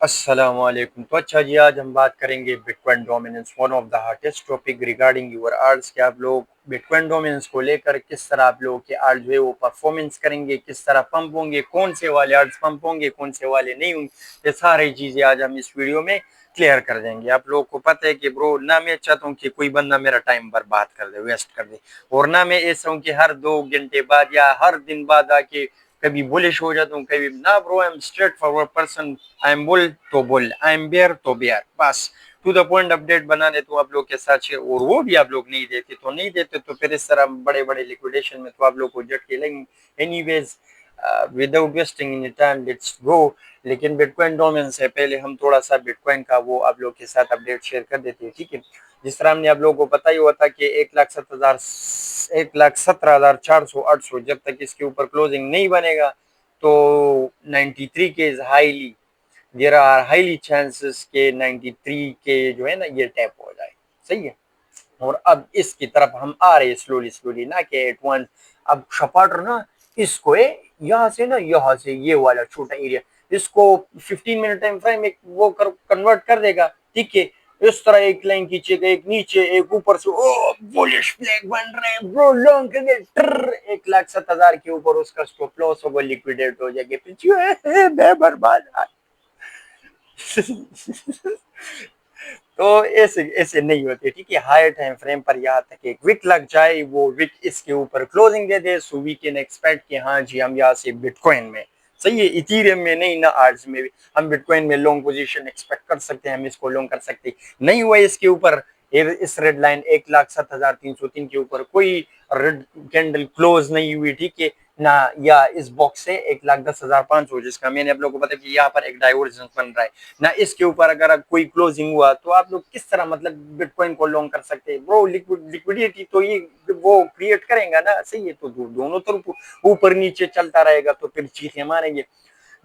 السلام علیکم. تو اچھا جی، آج ہم بات کریں گے bitcoin dominance, one of the hottest topic regarding your alts. کہ آپ لوگ بٹکوائن ڈومیننس کو لے کر کس طرح آپ لوگوں کے آرٹ جو ہے وہ پرفارمنس کریں گے، کس طرح پمپ ہوں گے، کون سے والے آرٹس پمپ ہوں گے، کون سے والے نہیں ہوں گے. یہ ساری چیزیں آج ہم اس ویڈیو میں کلیئر کر دیں گے. آپ لوگوں کو پتہ ہے کہ برو، نہ میں چاہتا ہوں کہ کوئی بندہ میرا ٹائم برباد کر دے، ویسٹ کر دے، اور نہ میں ایسا ہوں کہ ہر 2 گھنٹے بعد یا ہر دن بعد آ کے کبھی بولش ہو جاتا ہوں، کبھی نہ. Bro I'm straightforward person. I'm bull to bull, I'm bear to bear, بس ٹو دا پوائنٹ اپڈیٹ بنا دیتا ہوں آپ لوگ کے ساتھ شیئر. اور وہ بھی آپ لوگ نہیں دیتے تو نہیں دیتے، تو پھر اس طرح بڑے بڑے لیکویڈیشن میں تو آپ لوگ کو جٹ کے لیں گے. Anyways without wasting any time let's go. لیکن بٹ کوائن ڈومین سے پہلے ہم تھوڑا سا بٹ کوائن کا وہ آپ لوگ کے ساتھ اپڈیٹ شیئر کر دیتے ہیں، ٹھیک ہے. جس طرح ہم نے آپ لوگوں کو پتہ ہی ہوا تھا کہ 1,17,400 جب تک اس کے اوپر کلوزنگ نہیں بنے گا تو 93 کے highly there are highly chances کہ 93 کے جو ہے نا یہ ٹیپ ہو جائے. صحیح ہے. اور اب اس کی طرف ہم آ رہے سلولی نہ کہ ایٹ ونس. اب شپاٹر نا اس کو یہاں سے نا، یہاں سے یہ والا چھوٹا ایریا اس کو 15 منٹ ٹائم فریم وہ کنورٹ کر دے گا، ٹھیک ہے. اس طرح ایک لائن کھینچے گا، ایک نیچے ایک اوپر سے، او بولش فلیگ بن رہے ہیں برو، لانگ کے 1,07,000 کے اوپر اس کا سٹاپ لاس ہوگا، لیکویڈیٹ ہو جائے گا، پیچھے بے برباد. تو ایسے نہیں ہوتے، ٹھیک ہے. ہائر ٹائم فریم پر یہاں تک ایک وک لگ جائے، وہ وک اس کے اوپر کلوزنگ دے دے، سو وی کین ایکسپیکٹ کہ ہاں جی ہم یہاں سے بٹ کوائن میں، صحیح ہے، ایتھیریم میں نہیں نہ آرٹس میں بھی ہم بٹ کوائن میں لانگ پوزیشن ایکسپیکٹ کر سکتے ہیں. ہم اس کو لانگ کر سکتے نہیں ہوا اس کے اوپر. اس ریڈ لائن 1,07,303 کے اوپر کوئی ریڈ کینڈل کلوز نہیں ہوئی، ٹھیک ہے نہ. یا اس باکس سے 1,10,500 جس کا میں نے آپ لوگوں کو پتا کہ یہاں پر ایک ڈائیورجنس بن رہا ہے نہ، اس کے اوپر اگر کوئی کلوزنگ ہوا تو آپ لوگ کس طرح مطلب بٹ کوائن کو لانگ کر سکتے ہیں برو. لیکوڈیٹی تو یہ وہ کریٹ کرے گا نا، صحیح ہے. تو دونوں طرف اوپر نیچے چلتا رہے گا تو پھر چیخیں ماریں گے.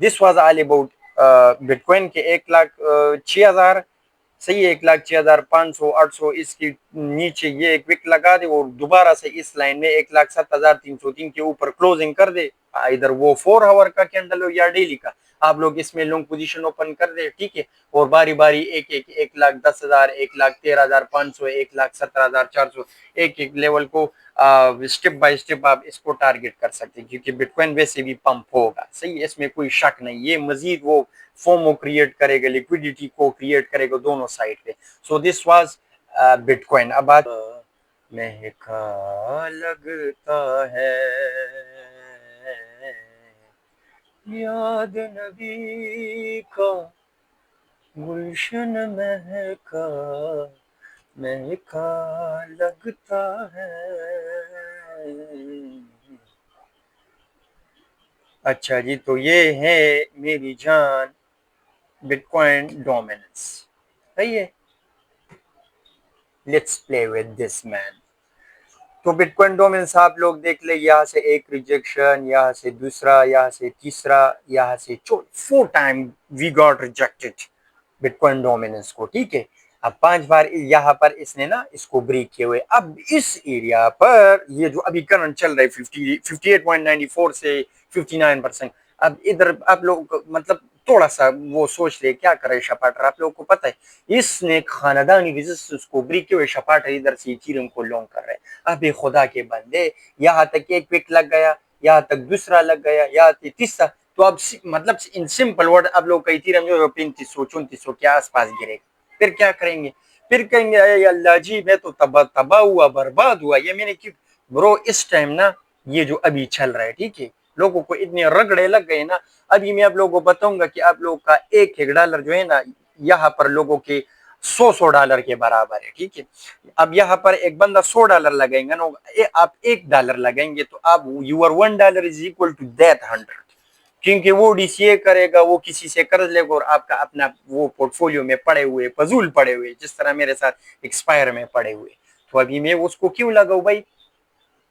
دس was all about but coin کے 1,06,000، صحیح ہے. 1,06,500 800 اس کی نیچے یہ ایک وک لگا دے اور دوبارہ سے اس لائن میں 1,07,303 کے اوپر کلوزنگ کر دے. ادھر وہ 4 آور کا کینڈل ہو یا ڈیلی کا، آپ لوگ اس میں لانگ پوزیشن اوپن کر دے، ٹھیک ہے. اور باری باری 1,10,000 1,13,500 1,17,400 ایک لیول کو اسٹیپ بائی اسٹیپ آپ اس کو ٹارگیٹ کر سکتے ہیں، کیونکہ بٹ کوائن ویسے بھی پمپ ہوگا، صحیح ہے. اس میں کوئی شک نہیں. یہ مزید وہ فومو کریٹ کرے گا، لیکویڈیٹی کو کریٹ کرے گا دونوں سائڈ پہ. سو دس واز بٹ کوائن. اب بات مہکا لگتا ہے یاد نبی کا گلشن مہکا مہکا لگتا ہے. اچھا جی، تو یہ ہے میری جان بٹ کوائن ڈومیننس، صحیح ہے. لیٹس پلے ود دس مین. تو بٹ کوائن ڈومیننس آپ لوگ دیکھ لیں، یہاں سے ایک ریجیکشن، یہاں سے دوسرا، یہاں سے تیسرا، یہاں سے 4 time we got rejected bitcoin dominance کو، ٹھیک ہے. اب 5 بار یہاں پر اس نے نا اس کو بریک کیے ہوئے. اب اس ایریا پر یہ جو ابھی کرنٹ چل رہا ہے 58.94 سے 59%. اب ادھر آپ لوگ مطلب تھوڑا سا وہ سوچ لے کیا کرے شپاٹر. آپ لوگوں کو پتہ ہے اس نے خاندانی ریزسٹنس کو بریک کیے ہوئے شپاٹر ادھر سے ایتھیریم کو لانگ کر رہے ہیں. اب خدا کے بندے، یہاں تک ایک وک لگ گیا، یہاں تک دوسرا لگ گیا، یہاں تک تیسرا. تو اب مطلب ان سمپل ورڈ اب لوگ کا ایتھیریم جو 3500-3400 کے آس پاس گرے گا. پھر کیا کریں گے؟ پھر کہیں گے اے اللہ جی میں تو تباہ ہوا، برباد ہوا. یہ میں نے برو اس ٹائم نا یہ جو ابھی چل رہا ہے، ٹھیک ہے، لوگوں کو اتنے رگڑے لگ گئے نا. ابھی میں آپ لوگوں کو بتاؤں گا کہ آپ لوگ کا ایک ڈالر جو ہے نا یہاں پر لوگوں کے 100 ڈالر کے برابر ہے، ٹھیک ہے. اب یہاں پر ایک بندہ 100 ڈالر لگائیں گا نا، آپ 1 ڈالر لگائیں گے تو آپ your 1 dollar is equal to that 100، کیونکہ وہ ڈی سی اے کرے گا، وہ کسی سے قرض لے گا اور آپ کا اپنا وہ پورٹ فولیو میں پڑے ہوئے فضول پڑے ہوئے، جس طرح میرے ساتھ ایکسپائر میں پڑے ہوئے. تو ابھی میں اس کو کیوں لگاؤں بھائی؟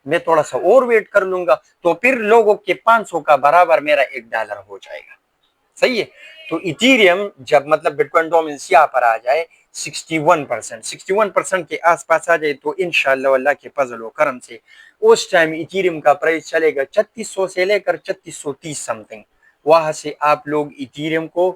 میں تھوڑا سا اور ویٹ کر لوں گا تو پھر لوگوں کے 500 کا برابر میرا 1 ڈالر ہو جائے گا، صحیح ہے. تو ایتھیریم جب مطلب بٹ کوائن ڈومیننس یہاں پر آ جائے 61% کے آس پاس آ جائے تو انشاءاللہ اللہ کے فضل و کرم سے اس ٹائم ایتھیریم کا پرائس چلے گا 3600 سے لے کر 3630 سم تھنگ. وہاں سے آپ لوگ ایتھیریم کو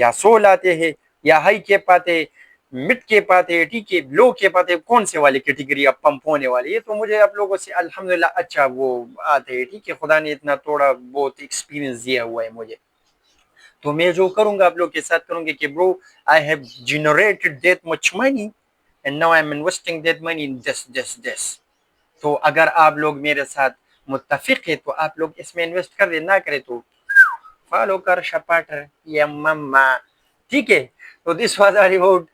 یا سول آتے ہیں یا ہائی کیپ آتے, مڈ کیپ آتے, ٹھیک ہے, لو کیپ آتے, کون سے والے کیٹیگری اب پمپ ہونے والی ہے. تو مجھے آپ لوگوں سے الحمدللہ اچھا وہ آتے ہیں, ٹھیک ہے, خدا نے اتنا تھوڑا بہت ایکسپیرینس دیا ہوا ہے مجھے. تو میں جو کروں گا آپ لوگ کے ساتھ کروں گے کہ برو I have generated that much money and now I'm investing that money in this. تو اگر آپ لوگ میرے ساتھ متفق ہے تو آپ لوگ اس میں انویسٹ کر دیں, نہ کرے تو فالو کر شپاٹر یا مما, ٹھیک ہے. تو this was all about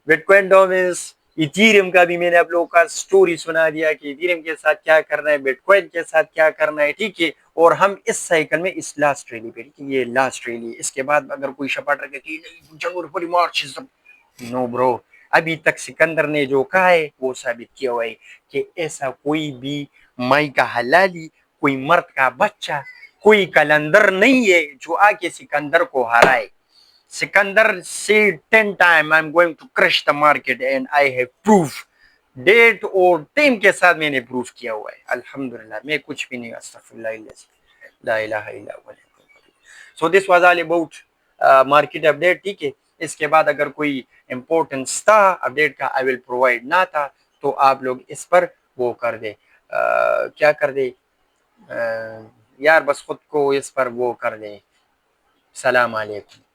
bitcoin dominance. Ethereum کا بھی میں نے آپ لوگوں کا سٹوری سنا دیا کہ ایتھیریم کے ساتھ کیا کرنا ہے, بٹکوائن کے ساتھ کیا کرنا ہے, ٹھیک ہے. اور ہم اس سائیکل میں اس لاسٹ ریلی پہ, یہ لاسٹ ریلی, اس کے بعد اگر کوئی شپاٹر کہتی ہے نو برو, ابھی تک سکندر نے جو کہا ہے وہ ثابت کیا ہوا ہے کہ ایسا کوئی بھی مائی کا حلالی, کوئی مرد کا بچہ, کوئی کلندر نہیں ہے جو آ کے سکندر کو ہرائے. Sikandar said 10 times I'm going to crush the market and I have proof. Date اور ٹائم کے ساتھ میں نے پروف کیا ہوا ہے الحمدللہ. میں کچھ بھی نہیں, استغفر اللہ لا الہ الا اللہ. So this was all about market update, ٹھیک ہے. اس کے بعد اگر کوئی امپورٹنس تھا اپڈیٹ کا I will provide, نہ تھا تو آپ لوگ اس پر وہ کر دے, کیا کر دے یار, بس خود کو اس پر وہ کر دیں. السلام علیکم.